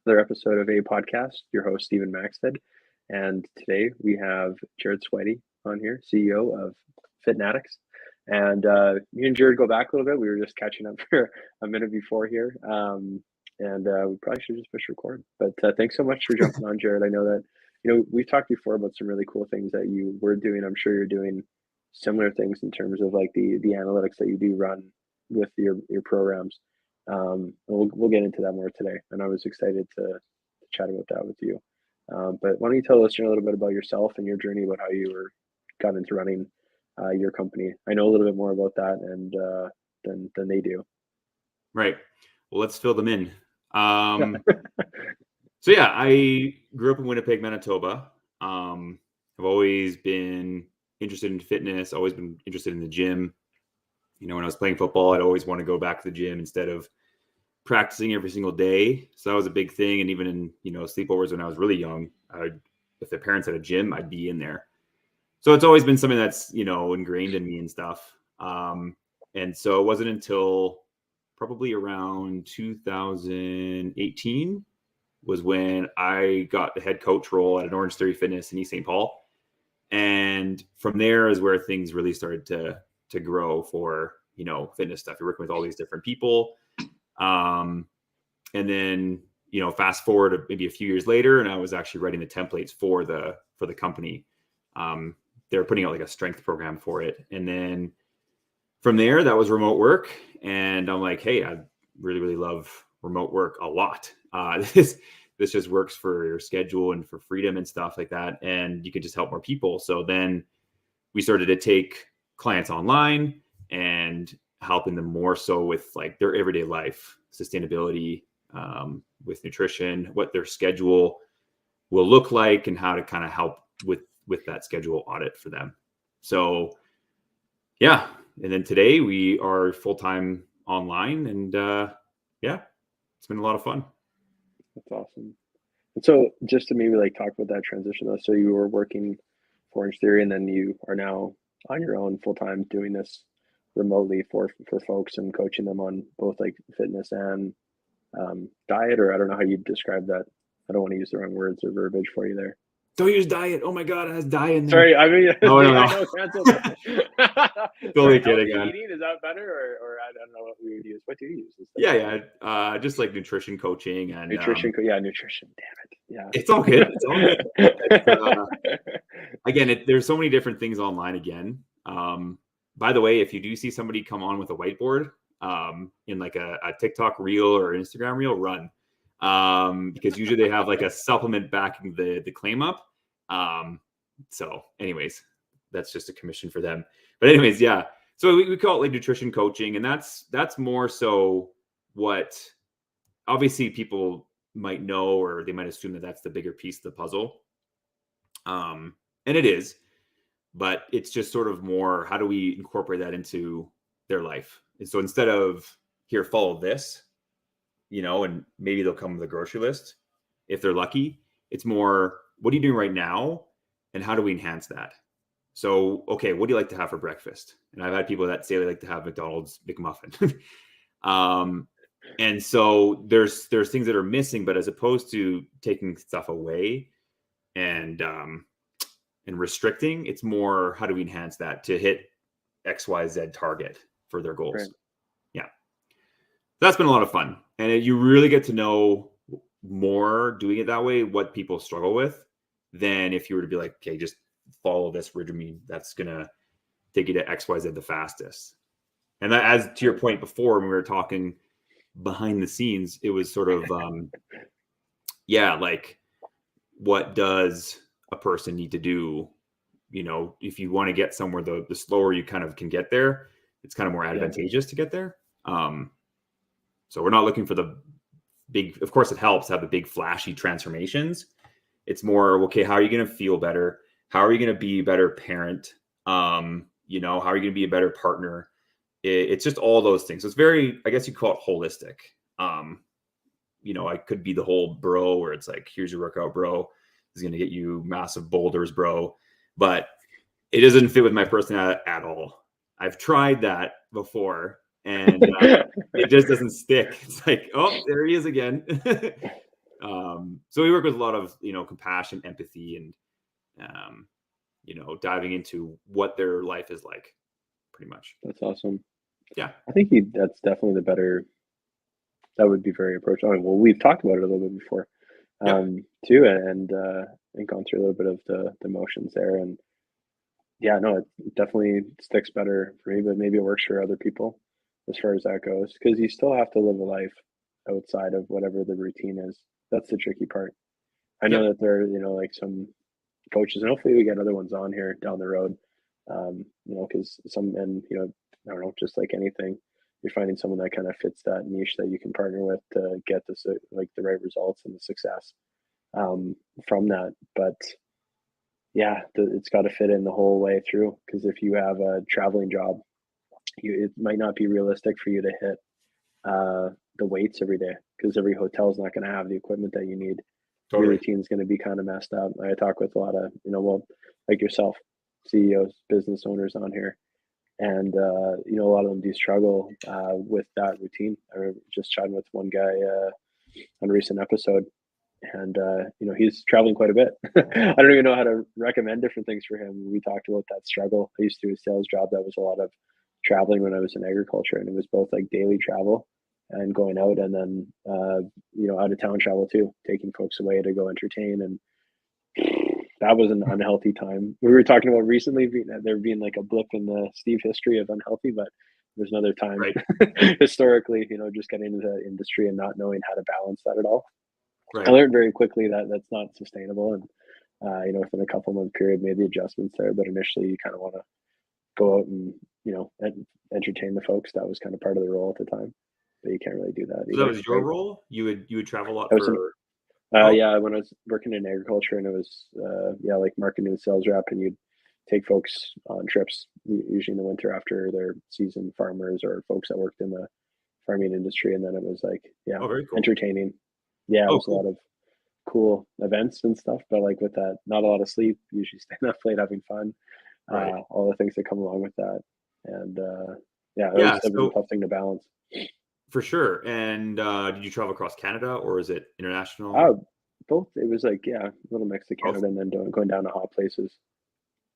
another episode of a podcast. Your host, Stephen Maxted. And today we have Jared Sweity on here, CEO of Fitnatics. And me and Jared go back a little bit. We were just catching up for a minute before here. And we probably should just push record. But thanks so much for jumping on, Jared. I know that, we've talked before about some really cool things that you were doing. I'm sure you're doing similar things in terms of like the analytics that you do run with your programs. We'll get into that more today, and I was excited to chat about that with you. But why don't you tell us a little bit about yourself and your journey, about how you got into running your company? I know a little bit more about that and than they do. Right. Well, let's fill them in. So yeah, I grew up in Winnipeg, Manitoba. I've always been interested in fitness, always been interested in the gym. When I was playing football, I'd always want to go back to the gym instead of practicing every single day. So that was a big thing. And even in, sleepovers when I was really young, if the parents had a gym, I'd be in there. So it's always been something that's, ingrained in me and stuff. And so it wasn't until probably around 2018 was when I got the head coach role at an Orange Theory Fitness in East St. Paul. And from there is where things really started to grow for, fitness stuff. You're working with all these different people. And then, fast forward maybe a few years later, and I was actually writing the templates for the company. They were putting out like a strength program for it. And then from there, that was remote work. And I'm like, hey, I really, really love remote work a lot. This just works for your schedule and for freedom and stuff like that. And you can just help more people. So then we started to take clients online and helping them more so with like their everyday life, sustainability, with nutrition, what their schedule will look like, and how to kind of help with that schedule audit for them. So yeah. And then today we are full-time online, and it's been a lot of fun. That's awesome. And so just to maybe like talk about that transition though. So you were working for Orange Theory, and then you are now on your own full-time doing this remotely for folks and coaching them on both like fitness and diet, or I don't know how you describe that. I don't want to use the wrong words or verbiage for you there. Don't use diet. Oh my God, it has diet in there. Sorry, I mean, no. I know cancel that. Totally kidding. Eating, is that better, or I don't know what we would use. What do you use? Yeah. Just like nutrition coaching and nutrition. Nutrition. Damn it. Yeah. It's all good. It's all good. Again, there's so many different things online. Again, by the way, if you do see somebody come on with a whiteboard in like a TikTok reel or Instagram reel, run. Because usually they have like a supplement backing the claim up. So anyways, that's just a commission for them. But anyways, yeah. So we call it like nutrition coaching, and that's more so what obviously people might know, or they might assume that that's the bigger piece of the puzzle. And it is, but it's just sort of more, how do we incorporate that into their life? And so instead of here, follow this, and maybe they'll come with a grocery list if they're lucky. It's more, what are you doing right now? And how do we enhance that? So, okay, what do you like to have for breakfast? And I've had people that say they like to have McDonald's McMuffin. And so there's things that are missing, but as opposed to taking stuff away and restricting, it's more, how do we enhance that to hit XYZ target for their goals? Right. Yeah. That's been a lot of fun. And you really get to know more doing it that way, what people struggle with, than if you were to be like, okay, just follow this regimen that's going to take you to XYZ the fastest. And that, as to your point before, when we were talking behind the scenes, it was sort of, like, what does a person need to do? If you want to get somewhere, the slower you kind of can get there, it's kind of more advantageous to get there. So we're not looking for the big, of course it helps to have the big flashy transformations. It's more, okay, how are you going to feel better? How are you going to be a better parent? How are you going to be a better partner? It's just all those things. So it's very, I guess you call it holistic. I could be the whole bro where it's like, here's your workout, bro. This is going to get you massive boulders, bro. But it doesn't fit with my personality at all. I've tried that before, and it just doesn't stick. It's like, oh, there he is again. So we work with a lot of, compassion, empathy, and, diving into what their life is like, pretty much. That's awesome. Yeah. I think that's definitely the better. That would be very approachable. I mean, well, we've talked about it a little bit before, Yep. too, and gone through a little bit of the motions there. And yeah, no, it definitely sticks better for me, but maybe it works for other people as far as that goes, because you still have to live a life outside of whatever the routine is. That's the tricky part. I know Yep. that there are, like some coaches, and hopefully we get other ones on here down the road. Because I don't know, just like anything, you're finding someone that kind of fits that niche that you can partner with to get like the right results and the success from that. But yeah, it's got to fit in the whole way through. Because if you have a traveling job, it might not be realistic for you to hit the weights every day because every hotel is not going to have the equipment that you need. Your Totally. routine is going to be kind of messed up. I talk with a lot of, like yourself, CEOs, business owners on here, and a lot of them do struggle with that routine. I remember just chatting with one guy on a recent episode, and he's traveling quite a bit. I don't even know how to recommend different things for him. We talked about that struggle. I used to do a sales job that was a lot of traveling when I was in agriculture, and it was both like daily travel and going out, and then out of town travel too, taking folks away to go entertain. And that was an unhealthy time. We were talking about recently there being like a blip in the Steve history of unhealthy, but there's another time Right. historically, just getting into the industry and not knowing how to balance that at all. I Right. learned very quickly that that's not sustainable, and within a couple month period, made the adjustments there. But initially, you kind of want to go out and entertain the folks. That was kind of part of the role at the time, but you can't really do that So that either, was your right? role? You would travel a lot I was in, for. Oh, yeah, when I was working in agriculture, and it was like marketing and sales rep, and you'd take folks on trips, usually in the winter after their season, farmers or folks that worked in the farming industry, and then it was like, yeah, oh, very cool. entertaining. Yeah, it Oh, was a cool. lot of cool events and stuff, but like with that, not a lot of sleep, usually staying up late having fun, Right. all the things that come along with that. And yeah, Yeah. it was a So tough thing to balance. for sure. And did you travel across Canada or is it international? Uh, Both, it was like, yeah, a little mix of Both. Canada and then going down to hot places,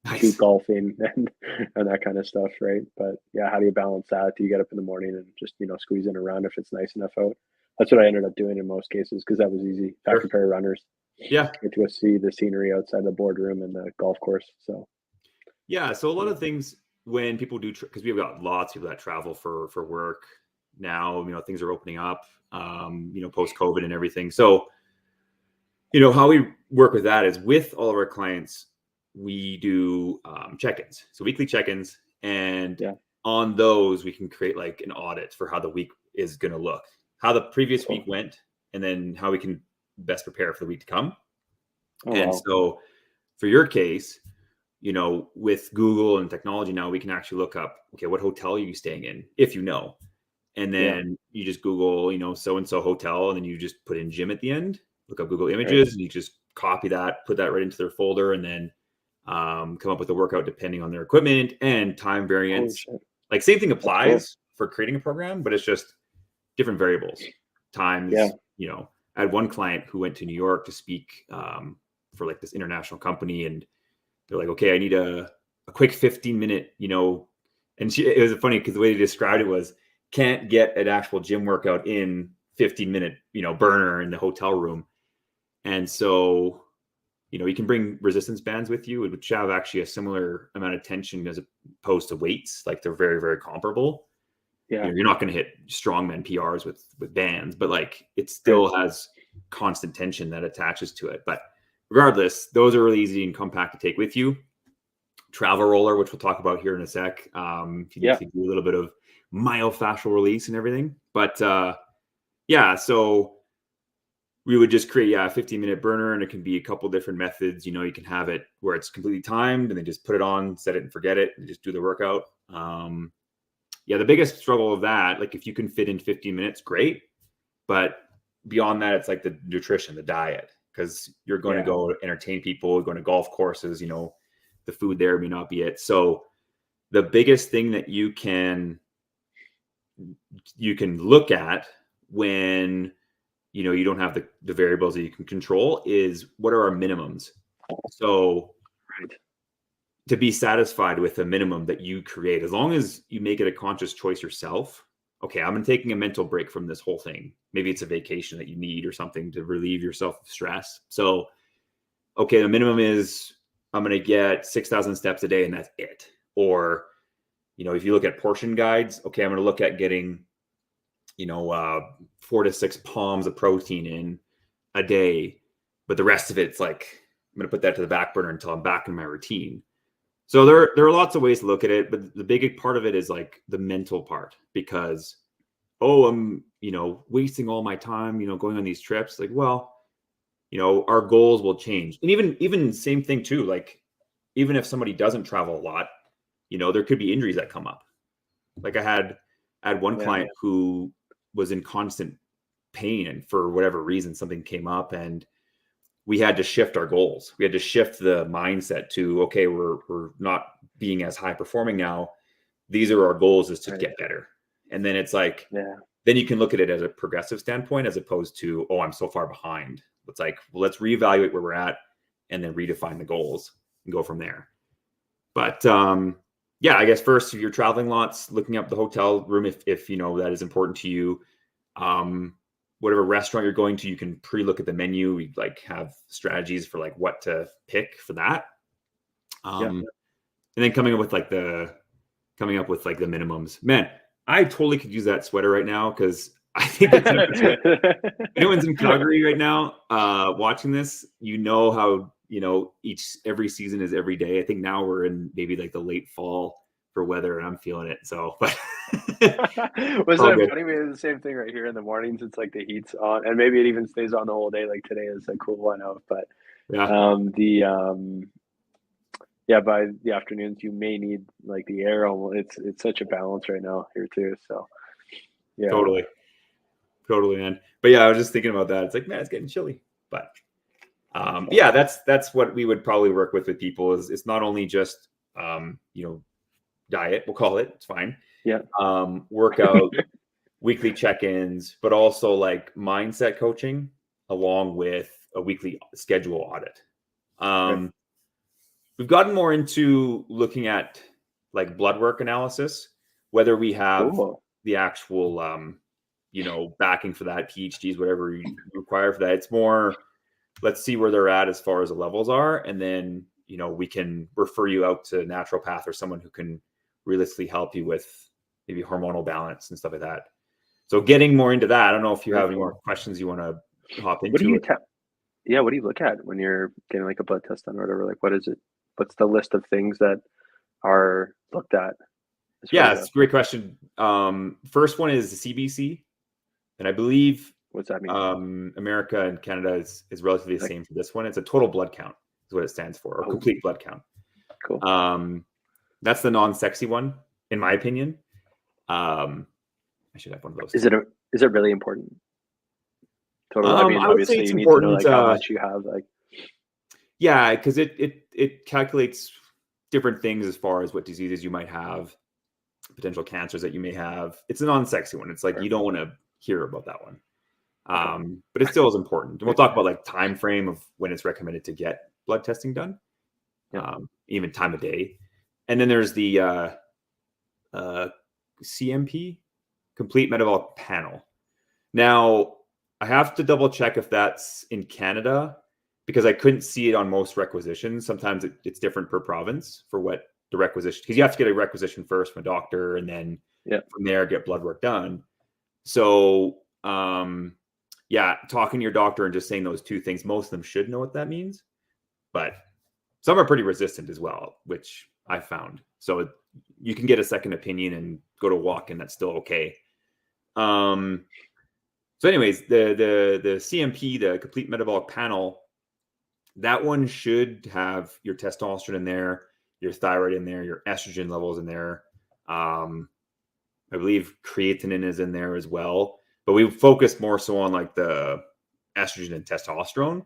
cheap Nice. golfing and that kind of stuff, right? But yeah, how do you balance that? Do you get up in the morning and just, squeeze in a run if it's nice enough out? That's what I ended up doing in most cases because that was easy. Pack Sure. a pair of runners, Yeah. get to go see the scenery outside the boardroom and the golf course. So Yeah. So a lot yeah. of things when people do, because we've got lots of people that travel for work now, things are opening up, post COVID and everything. So, how we work with that is with all of our clients, we do check-ins, so weekly check-ins, and Yeah. on those we can create like an audit for how the week is going to look, how the previous week Cool. went, and then how we can best prepare for the week to come. Oh And wow. so for your case, with Google and technology now, we can actually look up, okay, what hotel are you staying in, if and Yeah. then you just Google, so and so hotel, and then you just put in gym at the end, look up Google Right. Images, and you just copy that, put that right into their folder, and then come up with a workout depending on their equipment and time Holy variance. shit. Like same thing That's cool. applies for creating a program, but it's just different variables. Yeah. Times, I had one client who went to New York to speak for like this international company, and they're like, okay, I need a quick 15-minute, and it was funny because the way they described it was, can't get an actual gym workout in 15-minute, burner in the hotel room. And so, you can bring resistance bands with you, which have actually a similar amount of tension as opposed to weights. Like they're very, very comparable. Yeah. You're not going to hit strongman PRs with bands, but like it Right. still has constant tension that attaches to it. But regardless, those are really easy and compact to take with you. Travel roller, which we'll talk about here in a sec. If you need Yeah. to do a little bit of myofascial release and everything. But yeah, so we would just create a 15-minute burner, and it can be a couple different methods. You can have it where it's completely timed and then just put it on, set it and forget it, and just do the workout. Yeah, the biggest struggle of that, like if you can fit in 15 minutes, great. But beyond that, it's like the nutrition, the diet, because you're going to Yeah. go entertain people, going to golf courses, the food there may not be it. So the biggest thing that you can look at when you don't have the variables that you can control, is what are our minimums? So Right. to be satisfied with a minimum that you create, as long as you make it a conscious choice yourself, okay, I'm taking a mental break from this whole thing. Maybe it's a vacation that you need or something to relieve yourself of stress. So, okay, the minimum is I'm going to get 6,000 steps a day and that's it. Or, if you look at portion guides, okay, I'm going to look at getting, 4 to 6 palms of protein in a day. But the rest of it's like, I'm going to put that to the back burner until I'm back in my routine. So there are lots of ways to look at it, but the big part of it is like the mental part, because, I'm, wasting all my time, going on these trips. Like, well, our goals will change. And even same thing too, like, even if somebody doesn't travel a lot, there could be injuries that come up. Like I had one client who was in constant pain, and for whatever reason, something came up, and we had to shift our goals. We had to shift the mindset to, okay, we're not being as high performing now. These are our goals, is to get better. And then it's like, then you can look at it as a progressive standpoint, as opposed to, oh, I'm so far behind. It's like, well, let's reevaluate where we're at and then redefine the goals and go from there. But I guess first, if you're traveling lots, looking up the hotel room, if that is important to you. Whatever restaurant you're going to, you can pre-look at the menu. We like have strategies for like what to pick for that. And then coming up with like the minimums. Man, I totally could use that sweater right now, because I think the temperature. Anyone's in Calgary right now, watching this, how every season is every day. I think now we're in maybe like the late fall for weather, and I'm feeling it. So, but wasn't it funny? We have the same thing right here in the mornings. It's like the heat's on, and maybe it even stays on the whole day. Like today is a cool one out, but by the afternoons you may need like the air. It's such a balance right now here too. So totally, man. But I was just thinking about that. It's like, man, it's getting chilly, but that's what we would probably work with people. Is it's not only just diet, we'll call it. It's fine. Workout, weekly check-ins, but also like mindset coaching, along with a weekly schedule audit. We've gotten more into looking at like blood work analysis, whether we have the actual, backing for that, PhDs, whatever you require for that. It's more, let's see where they're at as far as the levels are. And then, we can refer you out to a naturopath or someone who can realistically help you with maybe hormonal balance and stuff like that. So getting more into that, I don't know if you have any more questions you want to hop into. What do you look at when you're getting like a blood test done or whatever? Like, what is it? What's the list of things that are looked at? It's a great question. First one is the CBC, and I believe what's that mean? America and Canada is relatively the same for this one. It's a total blood count is what it stands for, or complete blood count. Cool. That's the non-sexy one, in my opinion. I should have one of those. Is it really important? Totally. I mean, obviously you need to know like how much you have. Like, because it calculates different things as far as what diseases you might have, potential cancers that you may have. It's a non-sexy one. It's like you don't want to hear about that one. But it still is important. And we'll talk about like time frame of when it's recommended to get blood testing done, even time of day. And then there's the CMP, Complete Metabolic Panel. Now, I have to double check if that's in Canada, because I couldn't see it on most requisitions. Sometimes it's different per province for what the requisition, because you have to get a requisition first from a doctor, and then from there get blood work done. So, talking to your doctor and just saying those two things, most of them should know what that means, but some are pretty resistant as well, which I found. So you can get a second opinion and go to walk, and that's still okay. So anyways, the CMP, the Complete Metabolic Panel, that one should have your testosterone in there, your thyroid in there, your estrogen levels in there. I believe creatinine is in there as well, but we focused more so on like the estrogen and testosterone.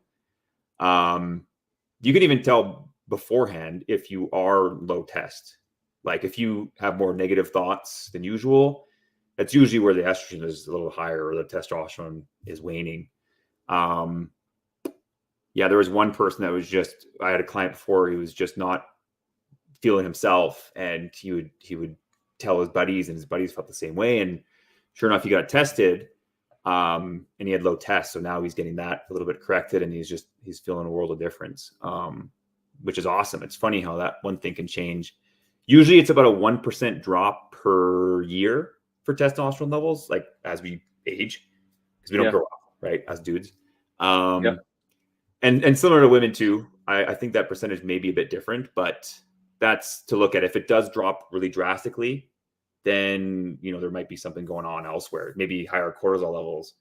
You can even tell beforehand if you are low test. Like if you have more negative thoughts than usual, that's usually where the estrogen is a little higher or the testosterone is waning. Yeah, there was one person that was just, I had a client before, he was just not feeling himself, and he would tell his buddies, and his buddies felt the same way. And sure enough, he got tested, and he had low tests. So now he's getting that a little bit corrected, and he's feeling a world of difference, which is awesome. It's funny how that one thing can change. Usually it's about a 1% drop per year for testosterone levels, like as we age, because we don't grow up, right, as dudes. And similar to women too, I think that percentage may be a bit different, but that's to look at. If it does drop really drastically, then there might be something going on elsewhere. Maybe higher cortisol levels,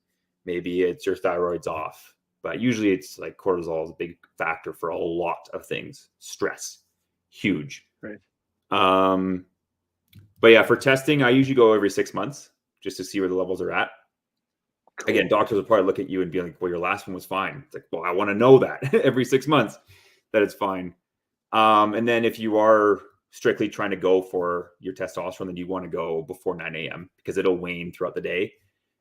maybe it's your thyroid's off. But usually it's like cortisol is a big factor for a lot of things. Stress, huge. Right. But yeah, for testing, I usually go every 6 months just to see where the levels are at. Cool. Again, doctors will probably look at you and be like, well, your last one was fine. It's like, well, I want to know that every 6 months that it's fine. And then if you are strictly trying to go for your testosterone, then you want to go before 9 a.m. because it'll wane throughout the day.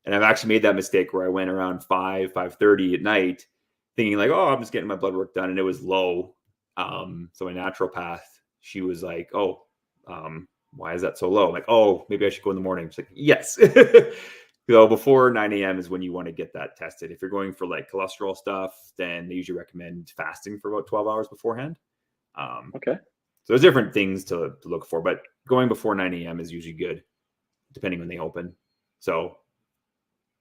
And I've actually made that mistake where I went around 5:30 at night thinking like, oh, I'm just getting my blood work done. And it was low. So my naturopath, she was like, oh, why is that so low? I'm like, oh, maybe I should go in the morning. She's like, yes. So before 9 a.m. is when you want to get that tested. If you're going for like cholesterol stuff, then they usually recommend fasting for about 12 hours beforehand. Okay. So there's different things to look for, but going before 9 a.m. is usually good, depending when they open. So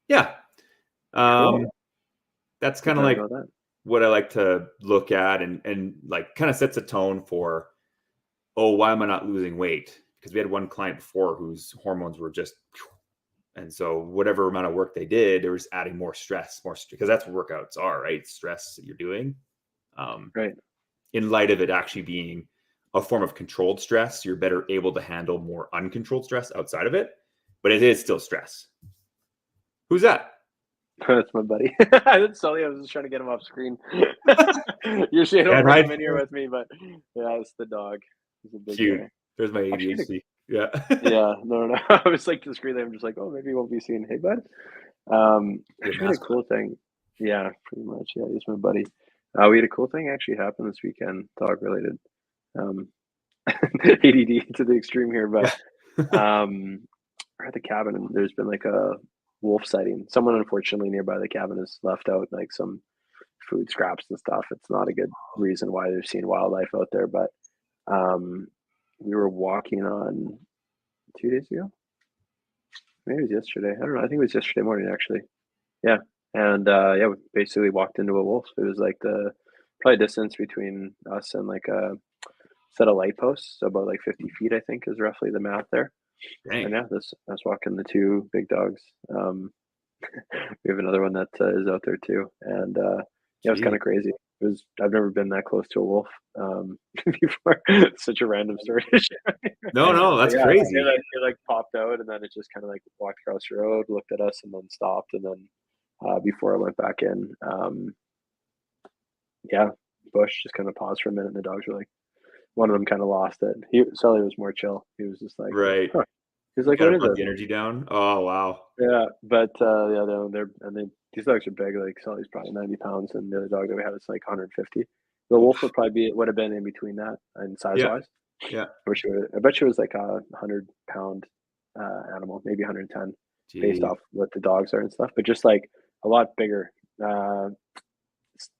yeah, Cool. that's kind of like what I like to look at, and like kind of sets a tone for, oh, why am I not losing weight? Because we had one client before whose hormones were just, and so whatever amount of work they did, they were just adding more stress, because that's what workouts are, right? Stress that you're doing. Right. In light of it actually being a form of controlled stress, you're better able to handle more uncontrolled stress outside of it, but it is still stress. Who's that? That's my buddy. That's Sully. I was just trying to get him off screen. Usually I don't bring him in here with me, but yeah, it's the dog. He's a big guy. There's my ADHD. Yeah. Yeah. No. I was like discreetly. I'm just like, oh, maybe you won't be seeing. Hey, bud. Actually, had a cool thing. Yeah, pretty much. Yeah, he's my buddy. We had a cool thing actually happen this weekend, dog related. ADD to the extreme here, but we're at the cabin and there's been like a wolf sighting. Someone unfortunately nearby the cabin has left out like some food scraps and stuff. It's not a good reason why they're seeing wildlife out there, but we were walking on 2 days ago. Maybe it was yesterday. I don't know. I think it was yesterday morning actually. Yeah. And we basically walked into a wolf. It was like the probably distance between us and like a set of light posts, so about like 50 feet, I think, is roughly the math there. Dang. And yeah, I was walking the two big dogs. We have another one that is out there too, and it was kind of crazy. I've never been that close to a wolf before. Such a random story. No, that's crazy. It like popped out, and then it just kind of like walked across the road, looked at us, and then stopped. And then before I went back in, bush just kind of paused for a minute, and the dogs were like, one of them kind of lost it. Sully was more chill. He was just like, right. Huh. He was like, what is it? The energy down. Oh wow. Yeah, but these dogs are big. Like Sully's probably 90 pounds, and the other dog that we have is like 150. The wolf would have been in between that and size wise. Yeah. I bet she was like a 100-pound animal, maybe 110, based off what the dogs are and stuff. But just like a lot bigger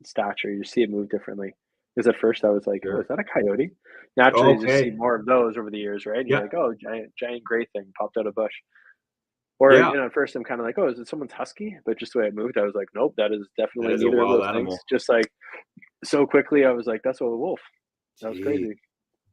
stature. You see it move differently. Because at first I was like, oh, is that a coyote? Naturally, you just see more of those over the years, right? And you're like, oh, giant gray thing popped out of bush. Or, at first I'm kind of like, oh, is it someone's husky? But just the way it moved, I was like, nope, that is definitely neither of those animal. Things. Just like so quickly, I was like, that's a wolf. That was crazy.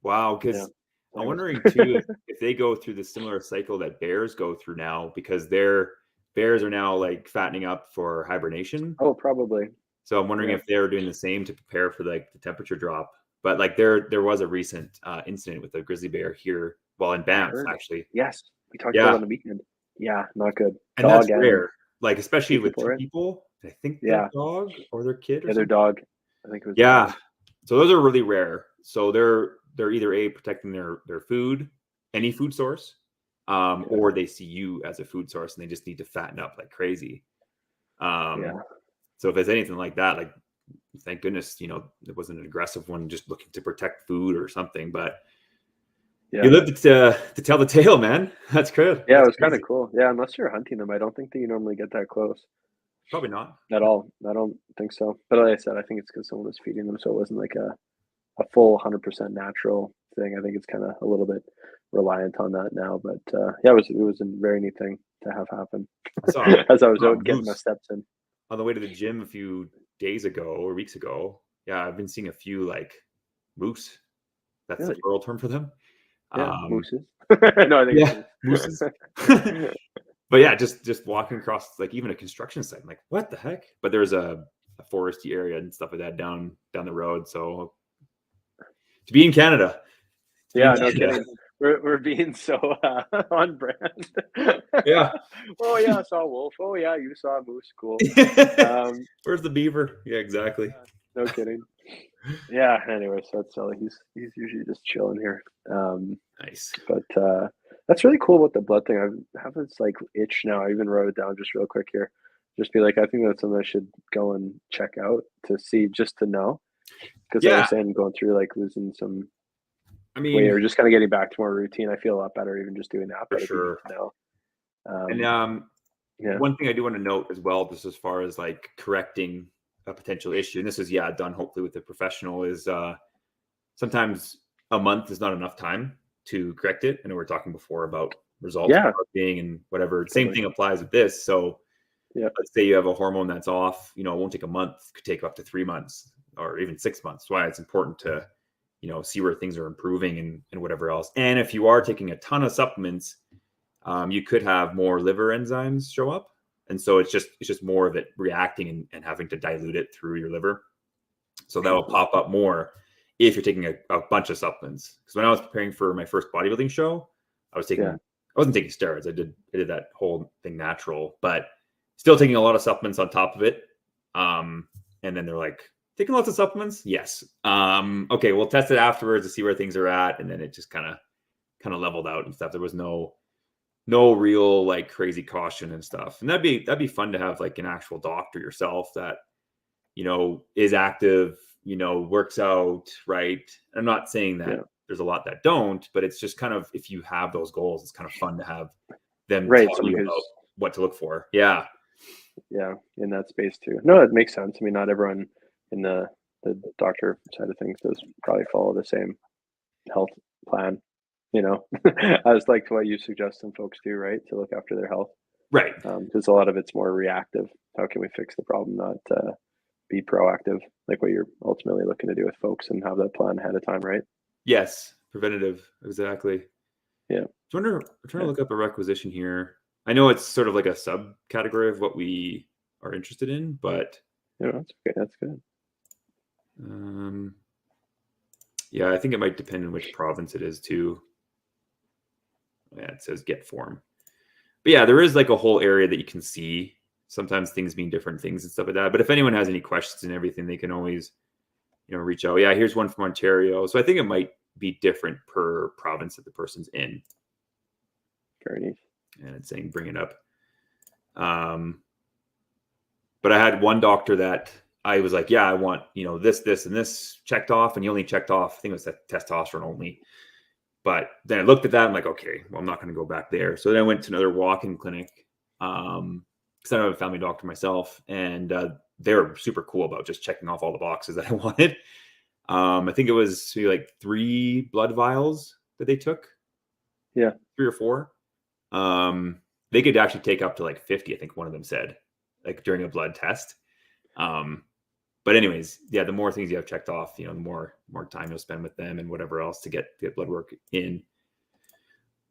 Wow. Because I'm wondering too if they go through the similar cycle that bears go through now, because their bears are now like fattening up for hibernation. Oh, probably. So I'm wondering if they're doing the same to prepare for like the temperature drop. But like there was a recent incident with a grizzly bear here, in Banff actually. Yes, we talked about it on the weekend. Yeah, not good. And that's rare, like especially with two people. I think their dog or their kid or their dog. I think it was. Yeah, so those are really rare. So they're either protecting their food, any food source, or they see you as a food source and they just need to fatten up like crazy. So if there's anything like that, like, thank goodness, it wasn't an aggressive one just looking to protect food or something, but you lived to tell the tale, man. That's good. Yeah, That's it was kind of cool. Yeah, unless you're hunting them, I don't think that you normally get that close probably not. at all. I don't think so. But like I said, I think it's because someone was feeding them, so it wasn't like a full 100% natural thing. I think it's kind of a little bit reliant on that now. But yeah, it was a very neat thing to have happen I saw as I was out getting my steps in. On the way to the gym a few days ago or weeks ago. Yeah, I've been seeing a few like moose. That's the plural term for them. Yeah, mooses. No, I think mooses. But yeah, just walking across like even a construction site, I'm like, what the heck? But there's a foresty area and stuff like that down the road. So to be in Canada. Yeah, no kidding. We're being so on brand. Yeah. Oh yeah, I saw a wolf. Oh yeah, you saw a moose. Cool. Where's the beaver? Yeah, exactly. No kidding. Yeah. Anyway, so that's Sully. He's usually just chilling here. Nice. But that's really cool about the blood thing. I have this like itch now. I even wrote it down just real quick here. Just be like, I think that's something I should go and check out to see, just to know. Because I was saying going through like losing some. I mean, weight or just kind of getting back to more routine. I feel a lot better even just doing that. For sure. Now. One thing I do want to note as well, just as far as like correcting a potential issue, and this is done hopefully with a professional, is sometimes a month is not enough time to correct it. I know we were talking before about results being and whatever. Totally. Same thing applies with this. So let's say you have a hormone that's off, it won't take a month, it could take up to 3 months or even 6 months. That's why it's important to see where things are improving and whatever else. And if you are taking a ton of supplements, you could have more liver enzymes show up. And so it's just more of it reacting and having to dilute it through your liver. So that'll pop up more if you're taking a bunch of supplements. Because when I was preparing for my first bodybuilding show, I wasn't taking steroids. I did that whole thing natural, but still taking a lot of supplements on top of it. And then they're like, taking lots of supplements? Yes. Okay, we'll test it afterwards to see where things are at. And then it just kind of leveled out and stuff. There was no real like crazy caution and stuff. And that'd be fun to have like an actual doctor yourself that, is active, works out, right? I'm not saying that there's a lot that don't, but it's just kind of, if you have those goals, it's kind of fun to have them tell you about what to look for. Yeah. Yeah. In that space too. No, it makes sense. I mean, not everyone in the doctor side of things does probably follow the same health plan, as like what you suggest some folks do, right? To look after their health. Right. Because a lot of it's more reactive. How can we fix the problem, not be proactive, like what you're ultimately looking to do with folks and have that plan ahead of time, right? Yes. Preventative. Exactly. Yeah. I'm trying to look up a requisition here. I know it's sort of like a subcategory of what we are interested in, but that's okay. That's good. Yeah, I think it might depend on which province it is too. Yeah, it says get form. But yeah, there is like a whole area that you can see. Sometimes things mean different things and stuff like that. But if anyone has any questions and everything, they can always, reach out. Yeah, here's one from Ontario. So I think it might be different per province that the person's in. Very neat. And it's saying bring it up. But I had one doctor that I was like, I want, this, and this checked off. And he only checked off, I think it was that testosterone only. But then I looked at that. I'm like, okay, well, I'm not going to go back there. So then I went to another walk-in clinic because I have a family doctor myself. And they were super cool about just checking off all the boxes that I wanted. I think it was maybe like 3 blood vials that they took. Yeah. 3 or 4. They could actually take up to like 50, I think one of them said, like during a blood test. But anyways, yeah, the more things you have checked off, the more time you'll spend with them and whatever else to get blood work in.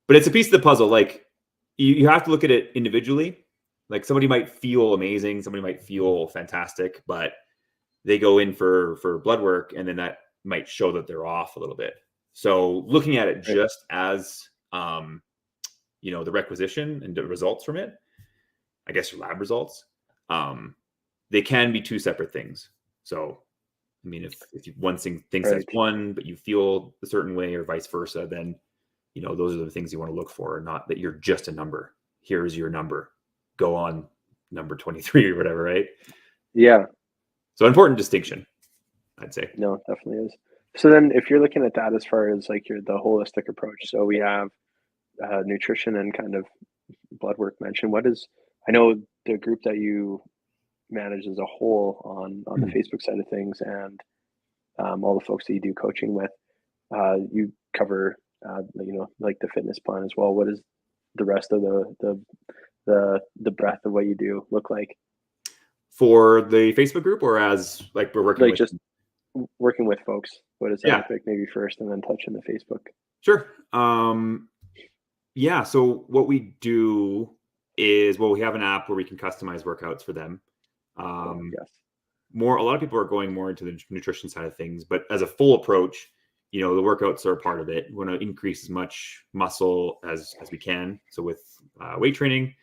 But it's a piece of the puzzle. Like you have to look at it individually. Like somebody might feel amazing, somebody might feel fantastic, but they go in for blood work and then that might show that they're off a little bit. So looking at it just as the requisition and the results from it, I guess your lab results, they can be 2 separate things. So, I mean, if one thing thinks that's one, but you feel a certain way or vice versa, then, those are the things you want to look for, not that you're just a number. Here's your number. Go on number 23 or whatever, right? Yeah. So important distinction, I'd say. No, it definitely is. So then if you're looking at that as far as like the holistic approach, so we have nutrition and kind of blood work mentioned. I know the group that you manage as a whole on the Mhm. Facebook side of things, and all the folks that you do coaching with, you cover like the fitness plan as well. What is the rest of the breadth of what you do look like? For the Facebook group, or as like we're working Like with? just working with folks. What does that Yeah, look like maybe first, and then touching the Facebook? sure. Yeah, so what we do is, well, we have an app where we can customize workouts for them. Oh Um, yes. a lot of people are going more into the nutrition side of things, but as a full approach, the workouts are a part of it. We want to increase as much muscle as we can. So with weight training,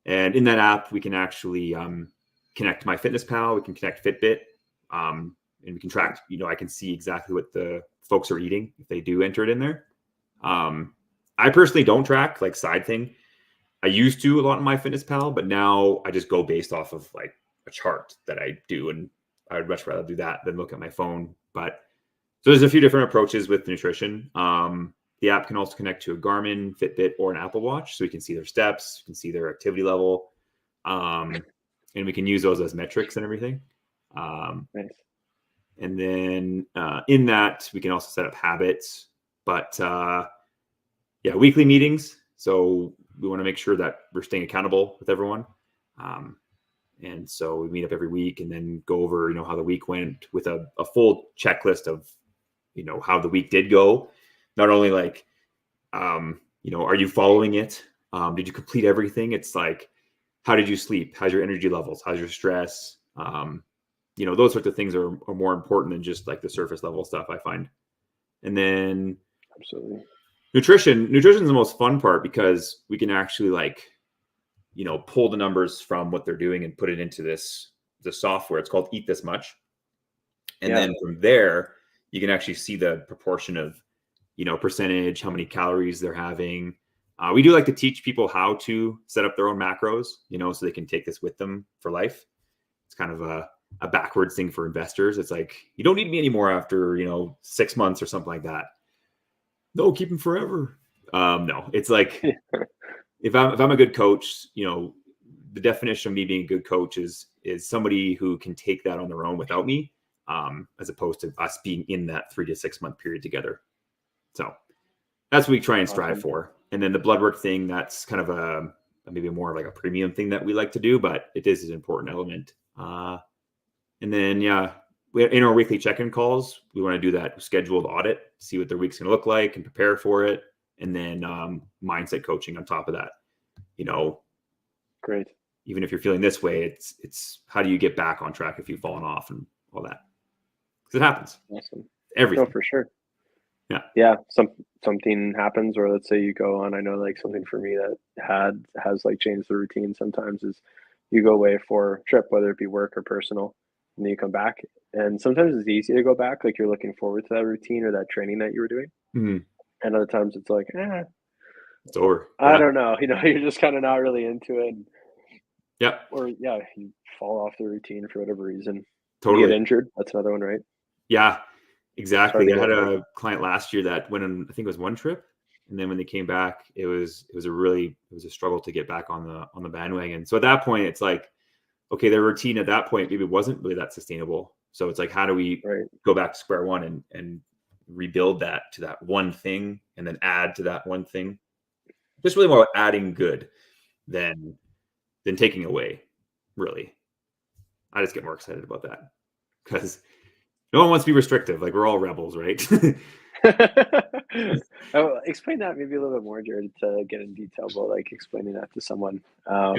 and in that app, we can actually connect MyFitnessPal, we can connect Fitbit, and we can track. I can see exactly what the folks are eating if they do enter it in there. I personally don't track, like, side thing. I used to a lot in MyFitnessPal, but now I just go based off of like a chart that I do, and I would much rather do that than look at my phone. But so there's a few different approaches with nutrition. The app can also connect to a Garmin, Fitbit, or an Apple Watch, so we can see their steps, we can see their activity level, and we can use those as metrics and everything. Nice. And then in that, we can also set up habits. But yeah, weekly meetings. So we want to make sure that we're staying accountable with everyone. And so we meet up every week and then go over, how the week went with a full checklist of, how the week did go. Not only like, are you following it? Did you complete everything? It's like, how did you sleep? How's your energy levels? How's your stress? Those sorts of things are more important than just like the surface level stuff, I find. And then Absolutely. nutrition is the most fun part, because we can actually like, pull the numbers from what they're doing and put it into the software. It's called Eat This Much. And Yeah. then from there, you can actually see the proportion of, percentage, how many calories they're having. We do like to teach people how to set up their own macros, so they can take this with them for life. It's kind of a backwards thing for investors. It's like, you don't need me anymore after, 6 months or something like that. No, keep them forever. No, it's like, if I'm a good coach, the definition of me being a good coach is somebody who can take that on their own without me, as opposed to us being in that 3 to 6 month period together. So that's what we try and strive Awesome. for. And then the blood work thing, that's kind of a maybe more of like a premium thing that we like to do, but it is an important element. And then, yeah, in our weekly check-in calls, we want to do that scheduled audit, see what their week's going to look like and prepare for it. And then mindset coaching on top of that. Great. Even if you're feeling this way, it's how do you get back on track if you've fallen off and all that? Because it happens. Awesome. Everything. No, for sure. Yeah. Yeah. Something happens, or let's say you go on. I know like something for me that has like changed the routine sometimes is you go away for a trip, whether it be work or personal, and then you come back. And sometimes it's easy to go back, like you're looking forward to that routine or that training that you were doing. Mhm. And other times it's like, It's over. I don't know. You're just kind of not really into it. Yeah. Or yeah, you fall off the routine for whatever reason. You Totally. get injured. That's another one, right? Yeah, It's hard exactly. to I had get like, a client last year that went on, I think it was one trip, and then when they came back, it was a struggle to get back on the bandwagon. So at that point, it's like, okay, their routine at that point maybe wasn't really that sustainable. So it's like, how do we right. go back to square one and rebuild that to that one thing, and then add to that one thing? Just really more adding good than taking away. Really, I just get more excited about that, because no one wants to be restrictive. Like, we're all rebels, right? Oh, explain that maybe a little bit more, Jared, to get in detail about like explaining that to someone. Yeah.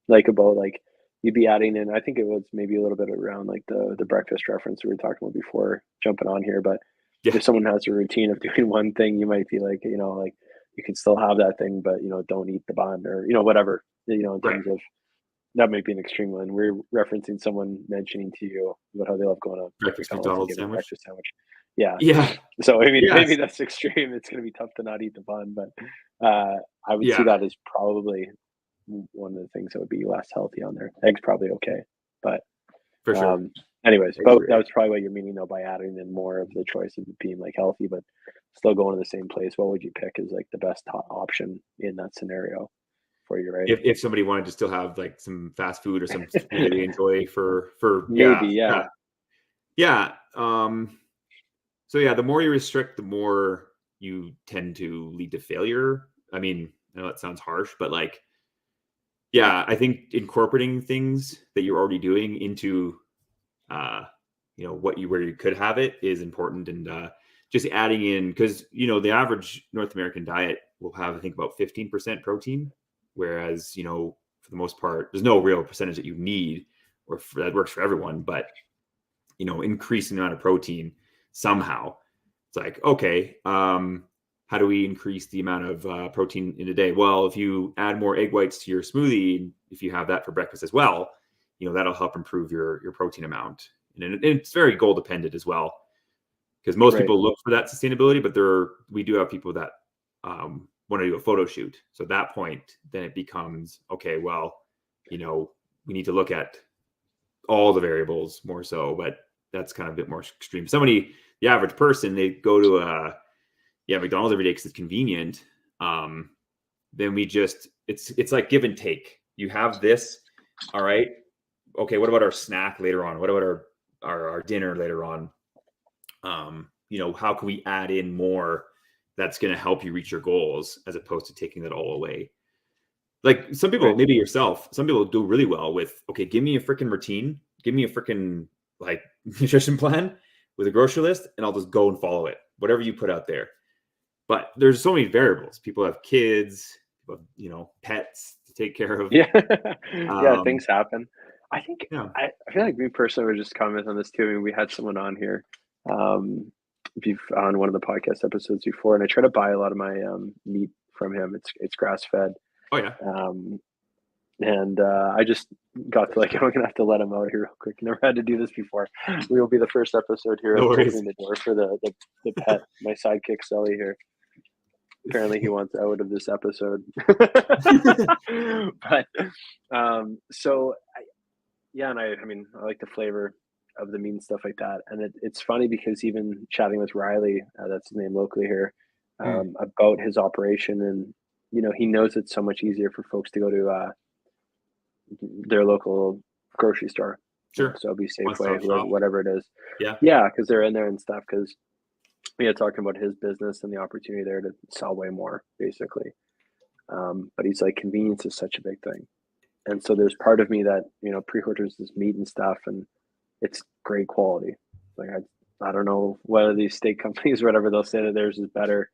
Like about like you'd be adding in, I think it was maybe a little bit around like the breakfast reference we were talking about before jumping on here. But Yeah. if someone has a routine of doing one thing, you might be like, like you can still have that thing, but don't eat the bun or whatever, in Right. terms of that might be an extreme one. We're referencing someone mentioning to you about how they love going to Breakfast McDonald's and McDonald's getting a sandwich. breakfast sandwich. Yeah. Yeah. So I mean, Yes. maybe that's extreme. It's going to be tough to not eat the bun, but I would see Yeah. that as probably one of the things that would be less healthy on there. Eggs probably okay, but For sure. Anyways, but that was probably what you're meaning though by adding in more of the choice of being like healthy, but still going to the same place. What would you pick as like the best option in that scenario for you, right? If somebody wanted to still have like some fast food or some food that they enjoy for maybe, yeah. So yeah, the more you restrict, the more you tend to lead to failure. I mean, I know that sounds harsh, but like, yeah, I think incorporating things that you're already doing into where you could have it is important, and just adding in, because the average North American diet will have, I think, about 15% protein, whereas for the most part there's no real percentage that you need that works for everyone, but increasing the amount of protein somehow, it's like, okay, how do we increase the amount of protein in a day? Well, if you add more egg whites to your smoothie, if you have that for breakfast as well, that'll help improve your protein amount. And it's very goal dependent as well, because most people look for that sustainability, but we do have people that want to do a photo shoot. So at that point, then it becomes, okay, well, we need to look at all the variables more so, but that's kind of a bit more extreme. The average person, they go to McDonald's every day because it's convenient. Then it's like give and take. You have this, all right. Okay, what about our snack later on? What about our dinner later on? How can we add in more that's going to help you reach your goals, as opposed to taking that all away? Like some people, maybe yourself, some people do really well with, okay, give me a freaking routine, give me a freaking like nutrition plan with a grocery list, and I'll just go and follow it, whatever you put out there. But there's so many variables. People have kids, pets to take care of. Yeah, things happen. I think I feel like me personally would just comment on this too. I mean, we had someone on here on one of the podcast episodes before, and I try to buy a lot of my meat from him. It's grass fed. Oh yeah. And I just got to like, I'm gonna have to let him out here real quick. Never had to do this before. We will be the first episode here of opening the door for the pet, my sidekick Sully here. Apparently he wants out of this episode. But so and I mean, I like the flavor of the meat and stuff like that. And it's funny because even chatting with Riley, that's his name locally here, about his operation, and he knows it's so much easier for folks to go to their local grocery store. Sure. So it'll be Safeway, whatever it is. Yeah. Yeah, because they're in there and stuff. Because talking about his business and the opportunity there to sell way more, basically. But he's like, convenience is such a big thing. And so there's part of me that, pre-orders this meat and stuff, and it's great quality. Like, I don't know whether these steak companies or whatever, they'll say that theirs is better.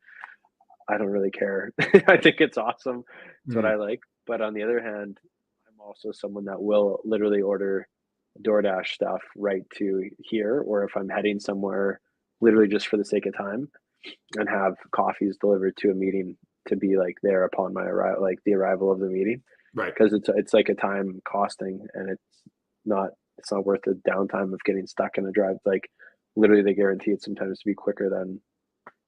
I don't really care. I think it's awesome. It's what I like. But on the other hand, I'm also someone that will literally order DoorDash stuff right to here, or if I'm heading somewhere literally just for the sake of time, and have coffees delivered to a meeting to be like there upon my arrival, like the arrival of the meeting. Right. Because it's like a time costing, and it's not worth the downtime of getting stuck in a drive. Like literally they guarantee it sometimes to be quicker than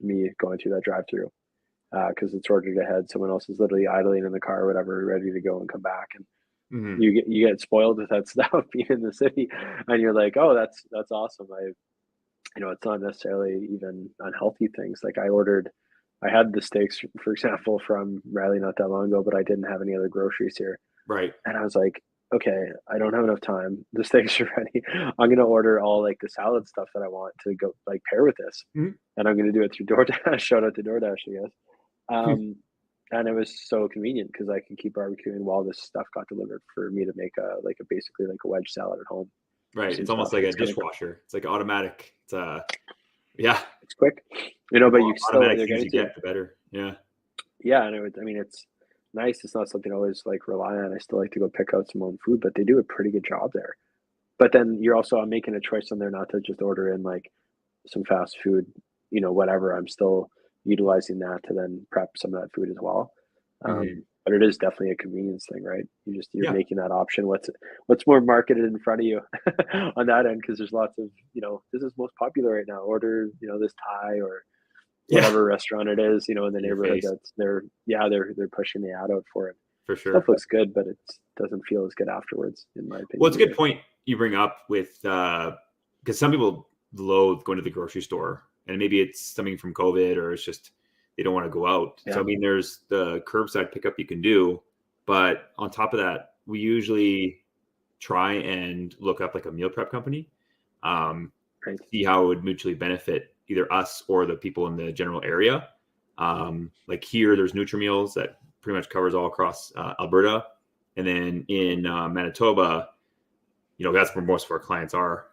me going through that drive through. Because it's ordered ahead. Someone else is literally idling in the car or whatever, ready to go and come back. And you get spoiled with that stuff being in the city, and you're like, oh, that's awesome. It's not necessarily even unhealthy things. Like I had the steaks, for example, from Riley not that long ago, but I didn't have any other groceries here. Right. And I was like, okay, I don't have enough time. The steaks are ready. I'm going to order all like the salad stuff that I want to go like pair with this. And I'm going to do it through DoorDash. Shout out to DoorDash, I guess. And it was so convenient because I could keep barbecuing while this stuff got delivered for me to make basically a wedge salad at home. Right. It's almost like a dishwasher. It's like automatic. It's it's quick, but you still, they're getting to the better. Yeah. Yeah. And it's nice. It's not something I always like rely on. I still like to go pick out some own food, but they do a pretty good job there. But then you're also making a choice on there not to just order in like some fast food, whatever. I'm still utilizing that to then prep some of that food as well. But it is definitely a convenience thing, right? You're making that option. What's more marketed in front of you on that end? Because there's lots of, this is most popular right now. Order, this Thai or whatever restaurant it is, in the neighborhood that's they're pushing the ad out for it. For sure. Stuff looks good, but it doesn't feel as good afterwards, in my opinion. Well, it's a good point. you bring up with, because some people loathe going to the grocery store, and maybe it's something from COVID, or it's just they don't want to go out. Yeah. So I mean, there's the curbside pickup you can do, but on top of that, we usually try and look up like a meal prep company, see how it would mutually benefit either us or the people in the general area. Like here, there's Nutrimeals that pretty much covers all across Alberta, and then in Manitoba, that's where most of our clients are.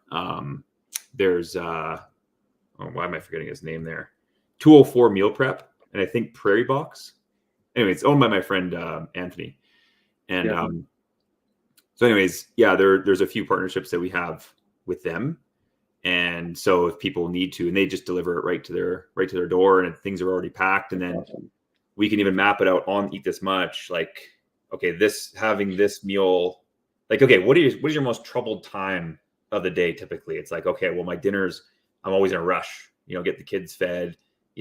There's why am I forgetting his name there? 204 Meal Prep, and I think Prairie Box. Anyway, it's owned by my friend Anthony. And so anyways, there's a few partnerships that we have with them. And so if people need to, and they just deliver it right to their door, and things are already packed, and then we can even map it out on Eat This Much. Like, okay, having this meal, like, okay, what is your most troubled time of the day? Typically, it's like, okay, well, my dinners, I'm always in a rush, get the kids fed,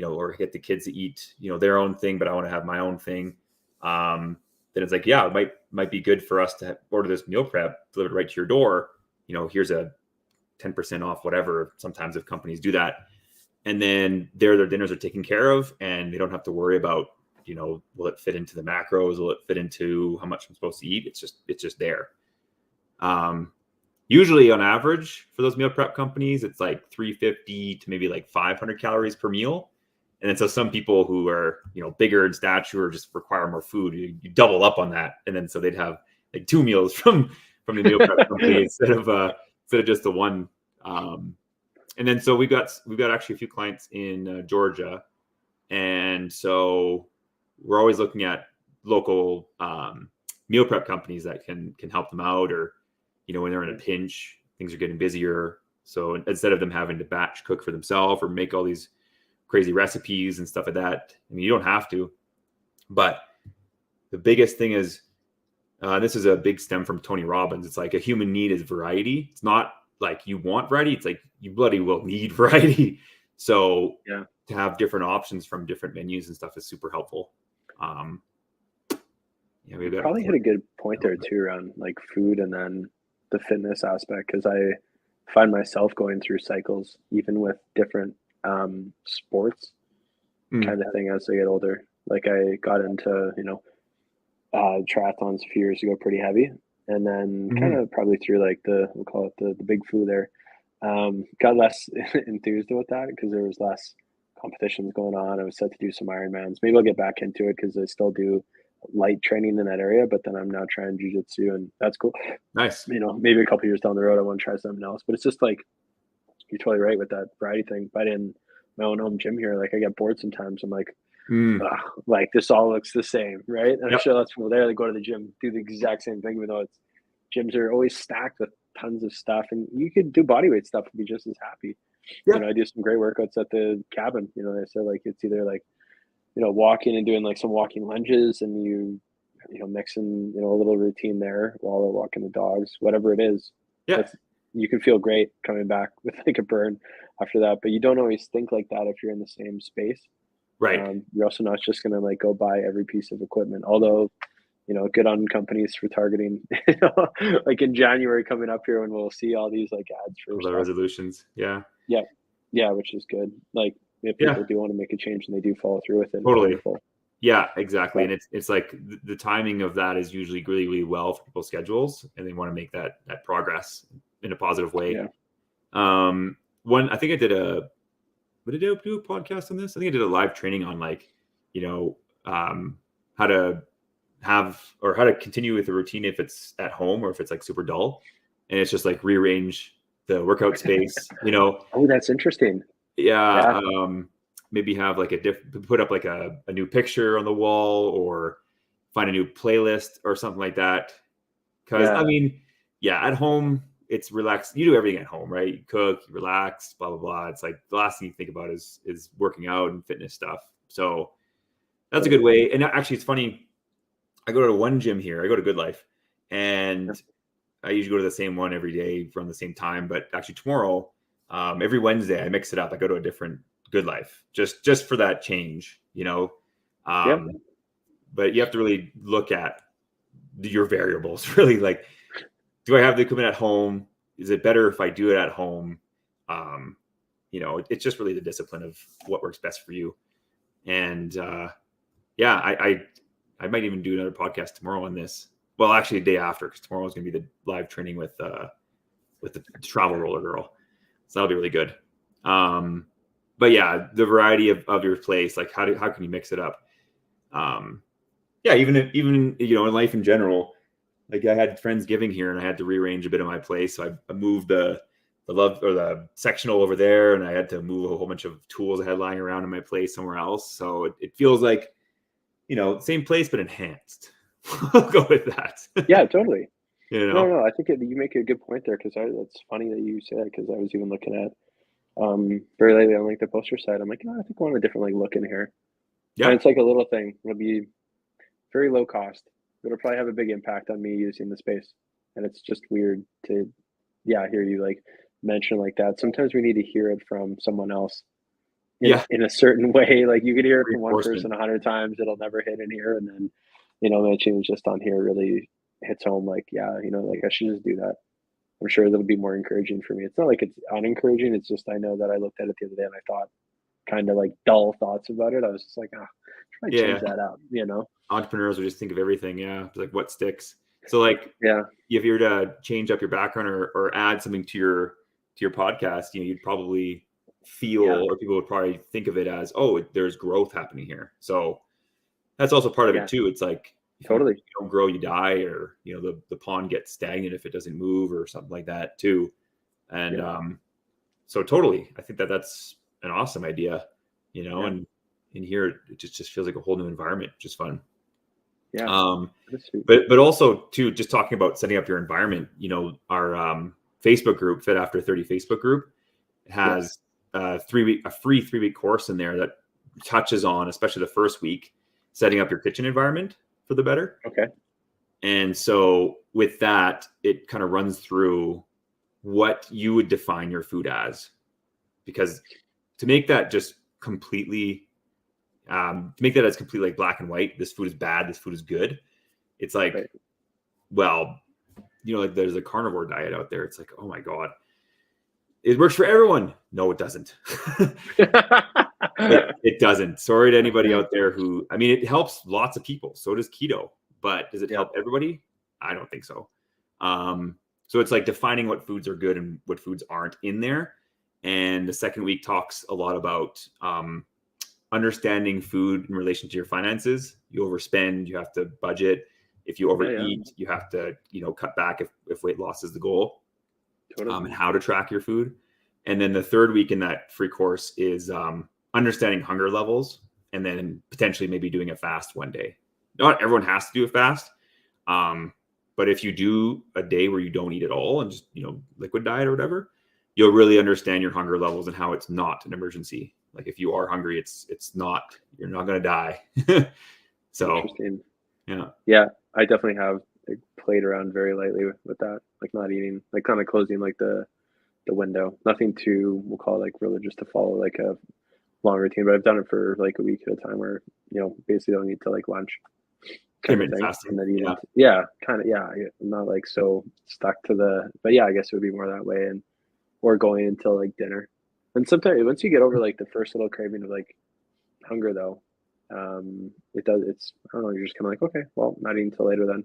or get the kids to eat, their own thing, but I want to have my own thing. Then it's like, it might be good for us to order this meal prep delivered right to your door. Here's a 10% off, whatever. Sometimes if companies do that, and then their dinners are taken care of, and they don't have to worry about, will it fit into the macros? Will it fit into how much I'm supposed to eat? It's just there. Usually on average for those meal prep companies, it's like 350 to maybe like 500 calories per meal. And then so some people who are, bigger in stature just require more food. You double up on that. And then so they'd have like 2 meals from the meal prep company instead of just the one. And then so we've got actually a few clients in Georgia. And so we're always looking at local meal prep companies that can help them out, or, when they're in a pinch, things are getting busier. So instead of them having to batch cook for themselves or make all these crazy recipes and stuff like that, I mean, you don't have to. But the biggest thing is, this is a big stem from Tony Robbins. It's like a human need is variety. It's not like you want variety. It's like you bloody well need variety. So to have different options from different menus and stuff is super helpful. We probably hit a good point there too around like food and then the fitness aspect, because I find myself going through cycles even with different sports kind of thing as I get older. Like I got into triathlons a few years ago pretty heavy, and then kind of probably through like we'll call it the big flu there, got less enthused about that because there was less competitions going on. I was set to do some Ironmans. Maybe I'll get back into it because I still do light training in that area, but then I'm now trying jiu-jitsu, and that's cool. Nice. Maybe a couple years down the road I want to try something else, but it's just like you're totally right with that variety thing. But in my own home gym here, like I get bored sometimes. I'm like, like this all looks the same, right? And I'm sure lots of people there, they go to the gym, do the exact same thing, even though gyms are always stacked with tons of stuff, and you could do bodyweight stuff and be just as happy. I do some great workouts at the cabin. They say like it's either like walking and doing like some walking lunges, and you mixing a little routine there while they're walking the dogs, whatever it is. You can feel great coming back with like a burn after that, but you don't always think like that if you're in the same space. Right. You're also not just going to like go buy every piece of equipment, although good on companies for targeting, like in January coming up here when we'll see all these like ads for the resolutions. Yeah, which is good. Like if people do want to make a change and they do follow through with it. Totally. Yeah, exactly. And it's like the timing of that is usually really, really well for people's schedules, and they want to make that progress in a positive way. I think I did do a podcast on this? I think I did a live training on like, how to continue with the routine if it's at home or if it's like super dull, and it's just like rearrange the workout space, Oh, that's interesting. Maybe have like put up like a new picture on the wall, or find a new playlist or something like that. Because I mean, at home it's relaxed. You do everything at home, right? You cook, you relax, blah blah blah. It's like the last thing you think about is working out and fitness stuff. So that's a good way. And actually, it's funny. I go to one gym here. I go to Good Life, and I usually go to the same one every day around the same time. But actually, tomorrow, every Wednesday, I mix it up. I go to a different Good Life just for that change, But you have to really look at your variables. Really, like, do I have the equipment at home? is it better if I do it at home? It's just really the discipline of what works best for you. And I might even do another podcast tomorrow on this. Well, actually, the day after, because tomorrow is going to be the live training with the travel roller girl. So that'll be really good. But yeah, the variety of your place, like how can you mix it up? Even in life in general, like I had Friendsgiving here and I had to rearrange a bit of my place. So I moved the sectional over there, and I had to move a whole bunch of tools I had lying around in my place somewhere else. So it feels like, same place, but enhanced. I'll go with that. Yeah, totally. No, I think you make a good point there, because it's funny that you say that, because I was even looking at very lately on like the poster side. I'm like, I think I want a different like look in here. Yeah. And it's like a little thing. It'll be very low cost. It'll probably have a big impact on me using the space. And it's just weird to hear you like mention like that. Sometimes we need to hear it from someone else in a certain way. Like you could hear it from one person 100 times, it'll never hit in here. And then, mentioning just on here really hits home, like, like I should just do that. I'm sure that'll be more encouraging for me. It's not like it's unencouraging. It's just, I know that I looked at it the other day and I thought kind of like dull thoughts about it. I was just like, try to change that up, Entrepreneurs will just think of everything. Yeah. Like what sticks. So like, if you're to change up your background or add something to your podcast, you'd probably feel, or people would probably think of it as, oh, there's growth happening here. So that's also part of it too. It's like, totally, you don't grow, you die, or, the pond gets stagnant if it doesn't move or something like that too. And so totally, I think that's an awesome idea, and in here, it just feels like a whole new environment, which is fun. Yeah. But also too, just talking about setting up your environment, our Facebook group, Fit After 30 Facebook group, has a free 3-week course in there that touches on, especially the first week, setting up your kitchen environment for the better. Okay. And so with that, it kind of runs through what you would define your food as, because to make that just completely as completely like black and white, this food is bad, this food is good. It's like, well, like there's a carnivore diet out there. It's like, oh my God, it works for everyone. No, it doesn't. It doesn't. Sorry to anybody out there it helps lots of people. So does keto, but does it help everybody? I don't think so. So it's like defining what foods are good and what foods aren't in there. And the second week talks a lot about understanding food in relation to your finances. You overspend, you have to budget. If you overeat, you have to, cut back if weight loss is the goal. Totally. And how to track your food. And then the third week in that free course is understanding hunger levels, and then potentially maybe doing a fast one day. Not everyone has to do a fast. But if you do a day where you don't eat at all and just, liquid diet or whatever, you'll really understand your hunger levels and how it's not an emergency. Like if you are hungry, it's not, you're not going to die. So, interesting. Yeah. I definitely have played around very lightly with that, like not eating, like kind of closing like the window, nothing too, we'll call it like religious to follow like a long routine, but I've done it for like a week at a time where, basically don't eat till like lunch. Kind of thing. And then I'm not like so stuck to but I guess it would be more that way, or going until like dinner. And sometimes once you get over like the first little craving of like hunger though, it's, I don't know, you're just kind of like, okay, well, not eating until later then.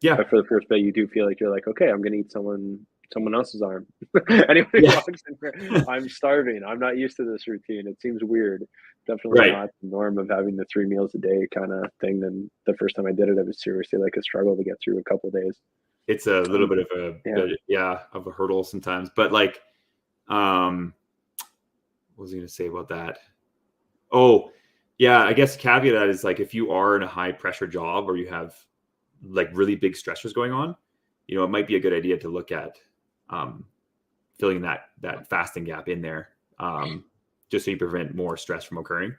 Yeah. But for the first bit, you do feel like you're like, okay, I'm going to eat someone else's arm. Anybody walks in here, I'm starving. I'm not used to this routine. It seems weird. Definitely not the norm of having the 3 meals a day kind of thing. Then the first time I did it, it was seriously like a struggle to get through a couple of days. It's a little bit of a hurdle sometimes, but like, what was I going to say about that? Oh yeah, I guess caveat that is like, if you are in a high pressure job or you have like really big stressors going on, it might be a good idea to look at filling that fasting gap in there, just so you prevent more stress from occurring.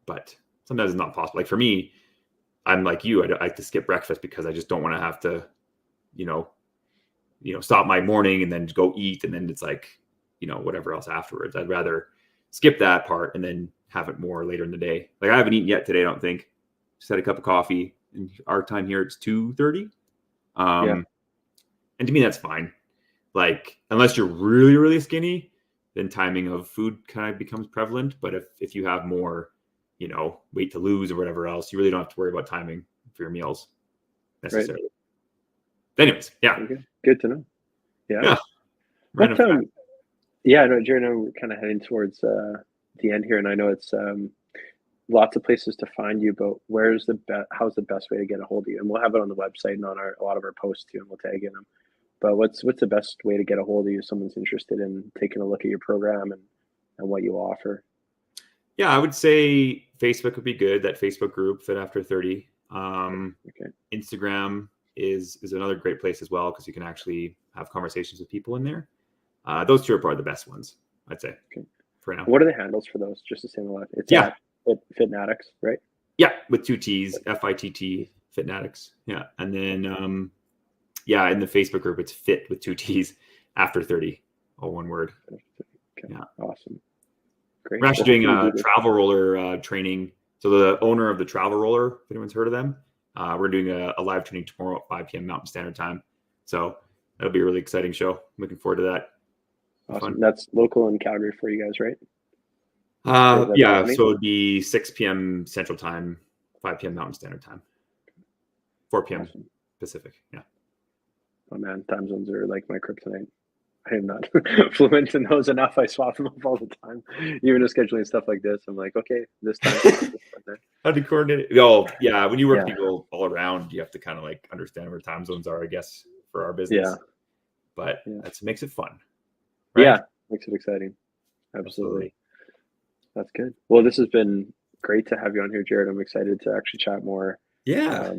But sometimes it's not possible. Like for me, I'm like you, I like to skip breakfast because I just don't want to have to, stop my morning and then go eat. And then it's like, whatever else afterwards. I'd rather skip that part and then have it more later in the day. Like I haven't eaten yet today, I don't think. Just had a cup of coffee. And our time here, it's 2:30. And to me, that's fine. Like, unless you're really, really skinny, then timing of food kind of becomes prevalent. But if you have more, weight to lose or whatever else, you really don't have to worry about timing for your meals necessarily. Right. Anyways, yeah. Okay. Good to know. Yeah. Yeah. What, yeah, no, Jared, I know we're kind of heading towards the end here, and I know it's lots of places to find you, but how's the best way to get a hold of you? And we'll have it on the website and on a lot of our posts too, and we'll tag in them. But what's the best way to get a hold of you if someone's interested in taking a look at your program and what you offer? Yeah, I would say Facebook would be good. That Facebook group, Fit After 30. Okay. Instagram is another great place as well, because you can actually have conversations with people in there. Those two are probably the best ones, I'd say. Okay. For now. What are the handles for those? Just to say the left. It's Fitnatics, right? Yeah, with 2 T's, FITT, Fitnatics. Yeah, and then in the Facebook group, it's Fit with 2 T's After 30, all one word. Okay. Yeah, awesome. Great. We're actually doing a travel roller training. So the owner of the travel roller, if anyone's heard of them, we're doing a live training tomorrow at 5 p.m. Mountain Standard Time. So that'll be a really exciting show. Looking forward to that. Awesome. Fun. That's local in Calgary for you guys, right? Yeah, so it'd be 6 p.m. Central Time, 5 p.m. Mountain Standard Time, 4 p.m. Awesome. Pacific. Yeah. Oh man, time zones are like my kryptonite. I am not fluent in those enough. I swap them up all the time. Even just scheduling stuff like this, I'm like, okay, this time. How to coordinate it? Oh, yeah. When you work people all around, you have to kind of like understand where time zones are, I guess, for our business. Yeah. But that makes it fun. Right? Yeah, makes it exciting. Absolutely. That's good. Well, this has been great to have you on here, Jared. I'm excited to actually chat more. Yeah.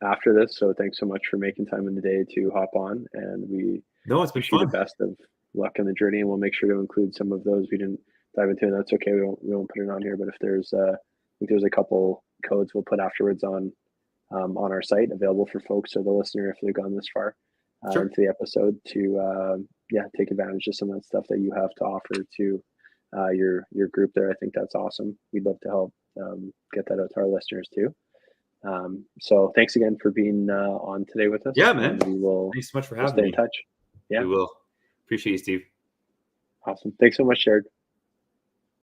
After this, so thanks so much for making time in the day to hop on, and it's been fun. The best of luck in the journey, and we'll make sure to include some of those we didn't dive into, and that's okay. We won't put it on here, but if there's I think there's a couple codes we'll put afterwards on our site available for folks or the listener if they've gone this far into the episode to take advantage of some of that stuff that you have to offer to your group there. I think that's awesome. We'd love to help get that out to our listeners too. So thanks again for being on today with us. Yeah, man. Thanks so much for having me. Stay in touch. Yeah, we will. Appreciate you, Steve. Awesome. Thanks so much, Jared.